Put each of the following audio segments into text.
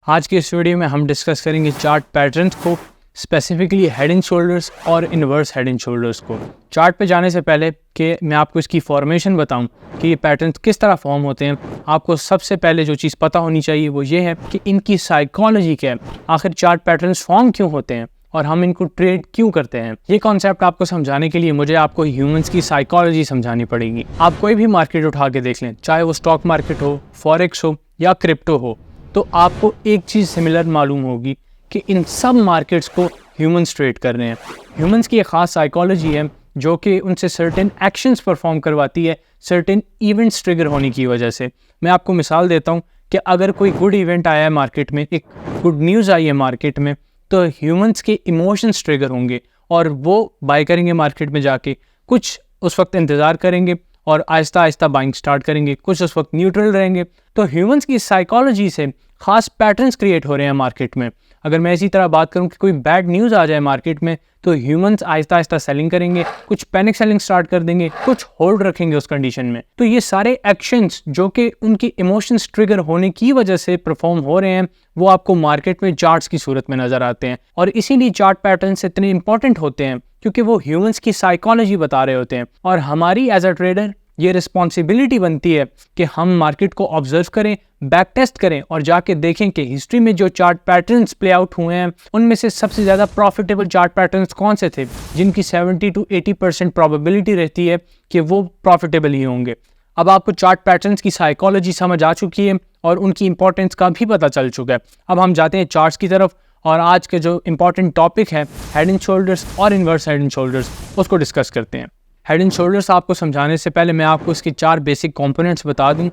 आज के इस वीडियो में हम डिस्कस करेंगे चार्ट पैटर्न्स को, स्पेसिफिकली हेड एंड शोल्डर्स और इन्वर्स हेड एंड शोल्डर्स को। चार्ट पे जाने से पहले कि मैं आपको इसकी फॉर्मेशन बताऊं कि ये पैटर्न्स किस तरह फॉर्म होते हैं, आपको सबसे पहले जो चीज़ पता होनी चाहिए वो ये है कि इनकी साइकोलॉजी क्या है। आखिर चार्ट पैटर्न्स फॉर्म क्यों होते हैं और हम इनको ट्रेड क्यों करते हैं। ये कॉन्सेप्ट आपको समझाने के लिए मुझे आपको ह्यूमंस की साइकोलॉजी समझानी पड़ेगी। आप कोई भी मार्केट उठा के देख लें, चाहे वो स्टॉक मार्केट हो, फॉरेक्स हो या क्रिप्टो हो, तो आपको एक चीज़ सिमिलर मालूम होगी कि इन सब मार्केट्स को ह्यूमंस ट्रेड कर रहे हैं। ह्यूमंस की एक ख़ास साइकोलॉजी है जो कि उनसे सर्टेन एक्शंस परफॉर्म करवाती है, सर्टेन इवेंट्स ट्रिगर होने की वजह से। मैं आपको मिसाल देता हूँ कि अगर कोई गुड इवेंट आया है मार्केट में, एक गुड न्यूज़ आई है मार्केट में, तो ह्यूमंस के इमोशंस ट्रिगर होंगे और वो बाय करेंगे मार्केट में जाके। कुछ उस वक्त इंतज़ार करेंगे और आहिस्ता आहिस्ता बाइंग स्टार्ट करेंगे, कुछ उस वक्त न्यूट्रल रहेंगे। तो ह्यूमंस की साइकोलॉजी से खास पैटर्न्स क्रिएट हो रहे हैं मार्केट में। अगर मैं इसी तरह बात करूं कि कोई बैड न्यूज़ आ जाए मार्केट में, तो ह्यूमंस आहिस्ता आहिस्ता सेलिंग करेंगे, कुछ पैनिक सेलिंग स्टार्ट कर देंगे, कुछ होल्ड रखेंगे उस कंडीशन में। तो ये सारे एक्शंस जो कि उनके इमोशंस ट्रिगर होने की वजह से परफॉर्म हो रहे हैं, वो आपको मार्केट में चार्ट्स की सूरत में नजर आते हैं। और इसीलिए चार्ट पैटर्न्स इतने इंपॉर्टेंट होते हैं क्योंकि वो ह्यूमंस की साइकोलॉजी बता रहे होते हैं। और हमारी एज अ ट्रेडर ये रिस्पॉन्सिबिलिटी बनती है कि हम मार्केट को ऑब्जर्व करें, बैक टेस्ट करें और जाके देखें कि हिस्ट्री में जो चार्ट पैटर्न्स प्ले आउट हुए हैं उनमें से सबसे ज़्यादा प्रॉफिटेबल चार्ट पैटर्न्स कौन से थे, जिनकी 70 to 80% प्रोबेबिलिटी रहती है कि वो प्रॉफिटेबल ही होंगे। अब आपको चार्ट पैटर्न्स की साइकोलॉजी समझ आ चुकी है और उनकी इंपॉर्टेंस का भी पता चल चुका है। अब हम जाते हैं चार्ट्स की तरफ और आज के जो इंपॉर्टेंट टॉपिक है हेड एंड शोल्डर्स और इन्वर्स हेड एंड शोल्डर्स, उसको डिस्कस करते हैं। हेड एंड शोल्डर्स आपको समझाने से पहले मैं आपको इसके 4 बेसिक कंपोनेंट्स बता दूं।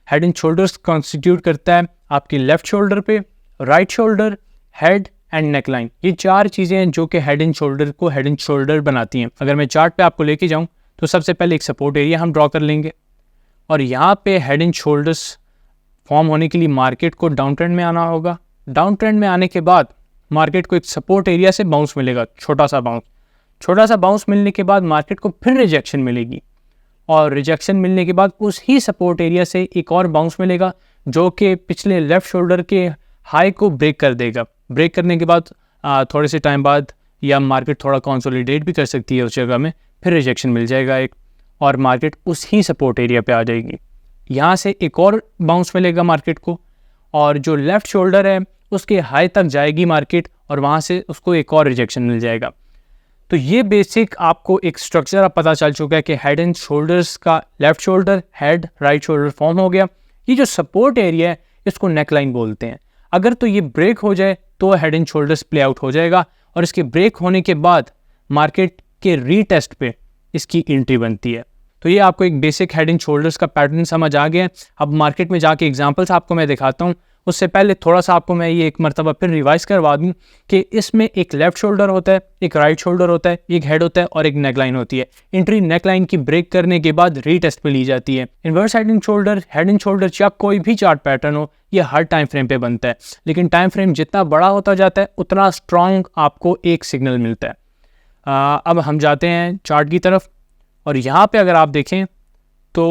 हेड एंड शोल्डर्स कॉन्स्टिट्यूट करता है आपकी लेफ्ट शोल्डर पे, right shoulder, head and neckline. ये 4 चीज़ें हैं जो कि हेड एंड शोल्डर को हेड एंड शोल्डर बनाती हैं। अगर मैं चार्ट पे आपको लेके जाऊं तो सबसे पहले एक सपोर्ट एरिया हम ड्रॉ कर लेंगे और यहाँ पे हेड एंड शोल्डर्स फॉर्म होने के लिए मार्केट को डाउन ट्रेंड में आना होगा। डाउन ट्रेंड में आने के बाद मार्केट को एक सपोर्ट एरिया से बाउंस मिलेगा, छोटा सा बाउंस मिलने के बाद मार्केट को फिर रिजेक्शन मिलेगी और रिजेक्शन मिलने के बाद उस ही सपोर्ट एरिया से एक और बाउंस मिलेगा जो कि पिछले लेफ्ट शोल्डर के हाई को ब्रेक कर देगा। ब्रेक करने के बाद थोड़े से टाइम बाद या मार्केट थोड़ा कंसोलिडेट भी कर सकती है उस जगह में, फिर रिजेक्शन मिल जाएगा एक और मार्केट उस ही सपोर्ट एरिया पे आ जाएगी। यहाँ से एक और बाउंस मिलेगा मार्केट को और जो लेफ्ट शोल्डर है उसके हाई तक जाएगी मार्केट और वहाँ से उसको एक और रिजेक्शन मिल जाएगा। तो ये बेसिक आपको एक स्ट्रक्चर अब पता चल चुका है कि हेड एंड शोल्डर्स का left shoulder, head, right shoulder form हो गया। ये जो सपोर्ट एरिया है इसको नेकलाइन बोलते हैं। अगर तो ये ब्रेक हो जाए तो head and shoulders play out हो जाएगा और इसके ब्रेक होने के बाद मार्केट के रीटेस्ट पे इसकी एंट्री बनती है। तो ये आपको एक बेसिक हेड एंड शोल्डर्स का पैटर्न समझ आ गया है। अब मार्केट में जाके एग्जांपल्स आपको मैं दिखाता हूँ। उससे पहले थोड़ा सा आपको मैं ये एक मरतबा फिर रिवाइज करवा दूँ कि इसमें एक लेफ्ट शोल्डर होता है, एक राइट शोल्डर होता है, एक हेड होता है और एक नेकलाइन होती है। एंट्री नेकलाइन की ब्रेक करने के बाद रीटेस्ट पे ली जाती है। इन्वर्स हेड एंड शोल्डर या कोई भी चार्ट पैटर्न हो, ये हर टाइम फ्रेम पे बनता है, लेकिन टाइम फ्रेम जितना बड़ा होता जाता है उतना स्ट्रॉन्ग आपको एक सिग्नल मिलता है। अब हम जाते हैं चार्ट की तरफ और यहाँ पे अगर आप देखें तो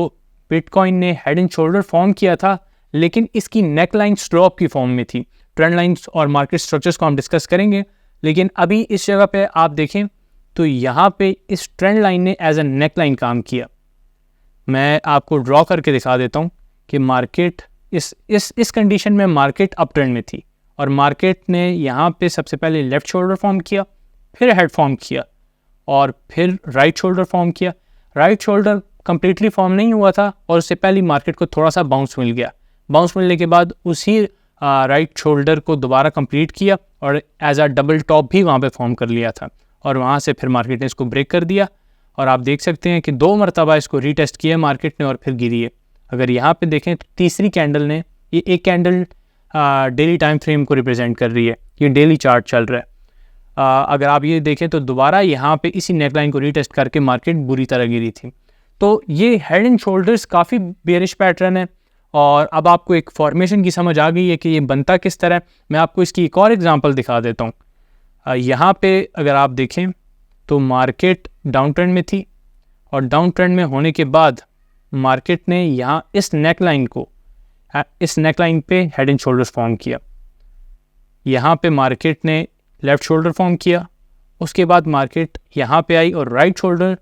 बिटकॉइन ने हेड एंड शोल्डर फॉर्म किया था, लेकिन इसकी नेकलाइन स्टॉप की फॉर्म में थी। ट्रेंड लाइंस और मार्केट स्ट्रक्चर्स को हम डिस्कस करेंगे, लेकिन अभी इस जगह पे आप देखें तो यहाँ पे इस ट्रेंड लाइन ने एज अ नेकलाइन काम किया। मैं आपको ड्रॉ करके दिखा देता हूँ कि मार्केट इस कंडीशन में मार्केट अप ट्रेंड में थी और मार्केट ने यहाँ पे सबसे पहले लेफ्ट शोल्डर फॉर्म किया, फिर हेड फॉर्म किया और फिर राइट शोल्डर फॉर्म किया। राइट शोल्डर कंप्लीटली फॉर्म नहीं हुआ था और उससे पहले मार्केट को थोड़ा सा बाउंस मिल गया। बाउंस मिलने के बाद उसी राइट शोल्डर को दोबारा कंप्लीट किया और एज अ डबल टॉप भी वहाँ पे फॉर्म कर लिया था और वहाँ से फिर मार्केट ने इसको ब्रेक कर दिया और आप देख सकते हैं कि 2 मरतबा इसको रीटेस्ट किया मार्केट ने और फिर गिरी है। अगर यहाँ पे देखें तो तीसरी कैंडल ने, ये एक कैंडल डेली टाइम फ्रेम को रिप्रेजेंट कर रही है, ये डेली चार्ट चल रहा है। अगर आप ये देखें तो दोबारा यहाँ पे इसी नेकलाइन को रीटेस्ट करके मार्केट बुरी तरह गिरी थी। तो ये हेड एंड शोल्डर्स काफ़ी बेरिश पैटर्न है और अब आपको एक फॉर्मेशन की समझ आ गई है कि ये बनता किस तरह। मैं आपको इसकी एक और एग्जांपल दिखा देता हूँ। यहाँ पे अगर आप देखें तो मार्केट डाउन ट्रेंड में थी और डाउन ट्रेंड में होने के बाद मार्केट ने यहाँ इस नेकलाइन पे हेड एंड शोल्डर्स फॉर्म किया यहाँ पे मार्केट ने लेफ़्ट शोल्डर फॉर्म किया, उसके बाद मार्केट यहाँ पे आई और राइट शोल्डर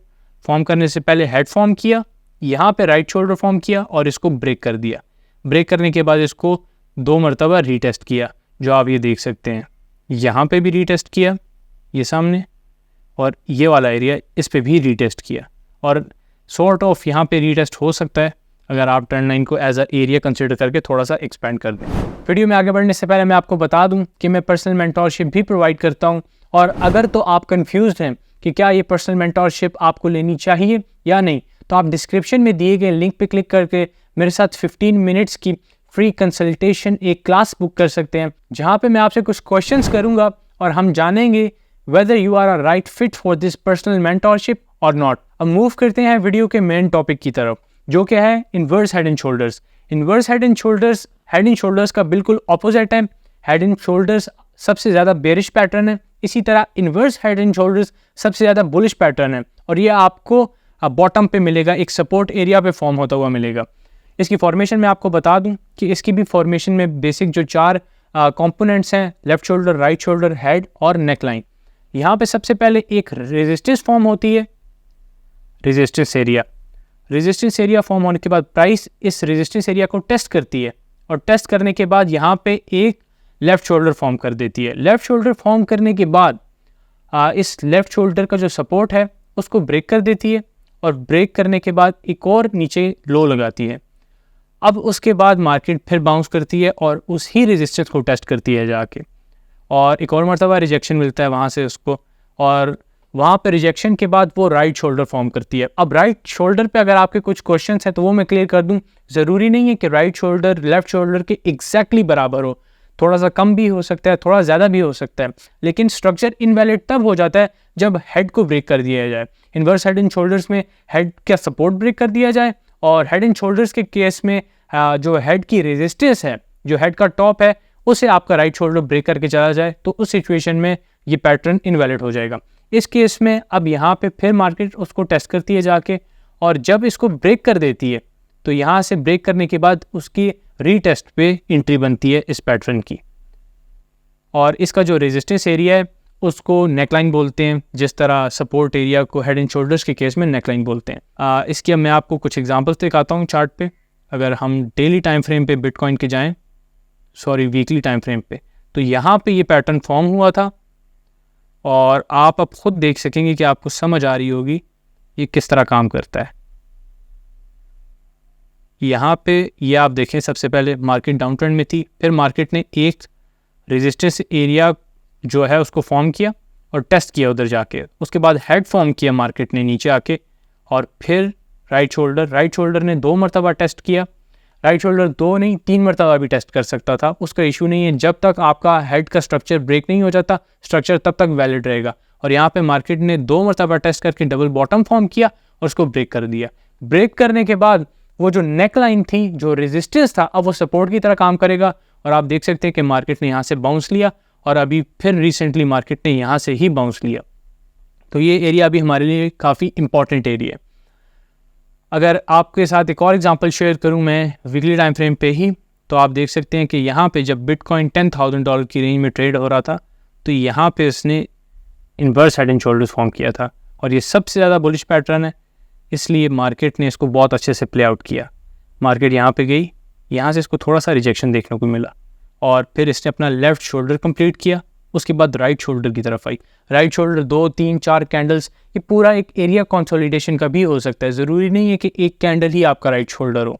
फॉर्म करने से पहले हेड फॉर्म किया, यहाँ पे राइट शोल्डर फॉर्म किया और इसको ब्रेक कर दिया। ब्रेक करने के बाद इसको 2 मरतबा रीटेस्ट किया, जो आप ये देख सकते हैं। यहाँ पे भी रीटेस्ट किया ये सामने, और ये वाला एरिया इस पे भी रीटेस्ट किया, और सॉर्ट ऑफ यहाँ पे रीटेस्ट हो सकता है अगर आप ट्रेंड लाइन को एज अ एरिया कंसिडर करके थोड़ा सा एक्सपेंड कर दें। वीडियो में आगे बढ़ने से पहले मैं आपको बता दूं कि मैं पर्सनल मेंटोरशिप भी प्रोवाइड करता हूं, और अगर तो आप कंफ्यूज्ड हैं कि क्या ये पर्सनल मेंटोरशिप आपको लेनी चाहिए या नहीं, तो आप डिस्क्रिप्शन में दिए गए लिंक पे क्लिक करके मेरे साथ 15 मिनट्स की फ्री कंसल्टेशन एक क्लास बुक कर सकते हैं, जहाँ पे मैं आपसे कुछ क्वेश्चंस करूँगा और हम जानेंगे whether you are a right fit for this personal mentorship or not। अब मूव करते हैं वीडियो के मेन टॉपिक की तरफ, जो क्या है inverse head and shoulders. Inverse head and shoulders का बिल्कुल ऑपोजिट है। हेड एंड शोल्डर्स सबसे ज़्यादा बेरिश पैटर्न है, इसी तरह इन्वर्स हेड एंड शोल्डर्स सबसे ज़्यादा बुलिश पैटर्न है, और ये आपको बॉटम पे मिलेगा, एक सपोर्ट एरिया पे फॉर्म होता हुआ मिलेगा। इसकी फॉर्मेशन मैं आपको बता दूं कि इसकी भी फॉर्मेशन में बेसिक जो 4 कंपोनेंट्स हैं, left shoulder, right shoulder, head और नेक लाइन। यहाँ पे सबसे पहले एक रेजिस्टेंस फॉर्म होती है, रेजिस्टेंस एरिया फॉर्म होने के बाद प्राइस इस रेजिस्टेंस एरिया को टेस्ट करती है, और टेस्ट करने के बाद यहाँ पे एक लेफ़्ट शोल्डर फॉर्म कर देती है। लेफ़्ट शोल्डर फॉर्म करने के बाद इस लेफ़्ट शोल्डर का जो सपोर्ट है उसको ब्रेक कर देती है, और ब्रेक करने के बाद एक और नीचे लो लगाती है। अब उसके बाद मार्केट फिर बाउंस करती है और उसी रेजिस्टेंस को टेस्ट करती है जाके, और एक और मरतबा रिजेक्शन मिलता है वहाँ से उसको, और वहाँ पे रिजेक्शन के बाद वो राइट शोल्डर फॉर्म करती है। अब राइट शोल्डर पे अगर आपके कुछ क्वेश्चंस हैं तो वो मैं क्लियर कर दूं। ज़रूरी नहीं है कि राइट शोल्डर लेफ़्ट शोल्डर के एग्जैक्टली बराबर हो, थोड़ा सा कम भी हो सकता है, थोड़ा ज़्यादा भी हो सकता है, लेकिन स्ट्रक्चर इनवैलिड तब हो जाता है जब हेड को ब्रेक कर दिया जाए। इन्वर्स हेड एंड शोल्डर्स में हेड का सपोर्ट ब्रेक कर दिया जाए, और हेड एंड शोल्डर्स के केस में जो हेड की रेजिस्टेंस है, जो हेड का टॉप है, उसे आपका राइट शोल्डर ब्रेक करके चला जाए, तो उस सिचुएशन में ये पैटर्न इनवैलिड हो जाएगा। इस केस में अब यहाँ पे फिर मार्केट उसको टेस्ट करती है जाके, और जब इसको ब्रेक कर देती है तो यहाँ से ब्रेक करने के बाद उसकी रीटेस्ट पे एंट्री बनती है इस पैटर्न की, और इसका जो रेजिस्टेंस एरिया है उसको नेकलाइन बोलते हैं, जिस तरह सपोर्ट एरिया को हेड एंड शोल्डर्स के केस में नेकलाइन बोलते हैं। इसकी अब मैं आपको कुछ एग्जांपल्स दिखाता हूँ चार्ट पे। अगर हम डेली टाइम फ्रेम पे बिटकॉइन के जाएं, सॉरी वीकली टाइम फ्रेम पे, तो यहाँ पे ये पैटर्न फॉर्म हुआ था, और आप अब खुद देख सकेंगे कि आपको समझ आ रही होगी ये किस तरह काम करता है। यहाँ पे ये आप देखें, सबसे पहले मार्केट डाउन ट्रेंड में थी, फिर मार्केट ने एक रेजिस्टेंस एरिया जो है उसको फॉर्म किया और टेस्ट किया उधर जाके, उसके बाद हेड फॉर्म किया मार्केट ने नीचे आके, और फिर राइट शोल्डर ने 2 मरतबा टेस्ट किया। राइट शोल्डर 2 नहीं 3 मरतबा भी टेस्ट कर सकता था, उसका इशू नहीं है। जब तक आपका हेड का स्ट्रक्चर ब्रेक नहीं हो जाता, स्ट्रक्चर तब तक वैलिड रहेगा। और यहाँ पे मार्केट ने 2 मरतबा टेस्ट करके डबल बॉटम फॉर्म किया और उसको ब्रेक कर दिया। ब्रेक करने के बाद वो जो नेक लाइन थी, जो रेजिस्टेंस था, अब वो सपोर्ट की तरह काम करेगा, और आप देख सकते हैं कि मार्केट ने यहाँ से बाउंस लिया, और अभी फिर रिसेंटली मार्केट ने यहाँ से ही बाउंस लिया। तो ये एरिया अभी हमारे लिए काफ़ी इंपॉर्टेंट एरिया है। अगर आपके साथ एक और एग्जांपल शेयर करूं मैं वीकली टाइम फ्रेम पे ही, तो आप देख सकते हैं कि यहाँ पे जब बिटकॉइन $10,000 की रेंज में ट्रेड हो रहा था, तो यहाँ पे इसने inverse head and shoulders form किया था, और ये सबसे ज़्यादा बुलिश पैटर्न है, इसलिए मार्केट ने इसको बहुत अच्छे से प्ले आउट किया। मार्केट यहाँ पे गई, यहाँ से इसको थोड़ा सा रिजेक्शन देखने को मिला, और फिर इसने अपना लेफ़्ट शोल्डर कंप्लीट किया, उसके बाद राइट शोल्डर की तरफ आई। राइट शोल्डर 2, 3, 4 कैंडल्स, ये पूरा एक एरिया कंसोलिडेशन का भी हो सकता है, ज़रूरी नहीं है कि एक कैंडल ही आपका राइट शोल्डर हो।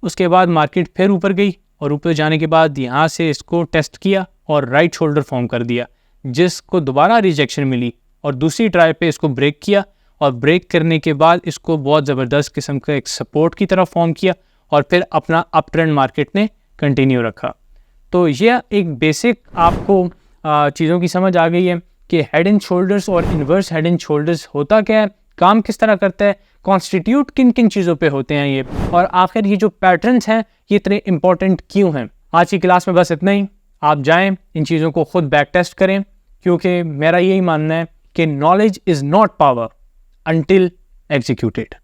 उसके बाद मार्केट फिर ऊपर गई, और ऊपर जाने के बाद यहाँ से इसको टेस्ट किया और राइट शोल्डर फॉर्म कर दिया, जिसको दोबारा रिजेक्शन मिली, और दूसरी ट्राई पे इसको ब्रेक किया, और ब्रेक करने के बाद इसको बहुत ज़बरदस्त किस्म का एक सपोर्ट की तरफ फॉर्म किया, और फिर अपना अप ट्रेंड मार्केट ने कंटिन्यू रखा। तो यह एक बेसिक आपको चीज़ों की समझ आ गई है कि हेड एंड शोल्डर्स और इन्वर्स हेड एंड शोल्डर्स होता क्या है, काम किस तरह करता है, कॉन्स्टिट्यूट किन किन चीज़ों पे होते हैं ये, और आखिर ये जो पैटर्न्स हैं ये इतने इंपॉर्टेंट क्यों हैं। आज की क्लास में बस इतना ही। आप जाएं, इन चीज़ों को खुद बैक टेस्ट करें, क्योंकि मेरा यही मानना है कि knowledge is not power until executed।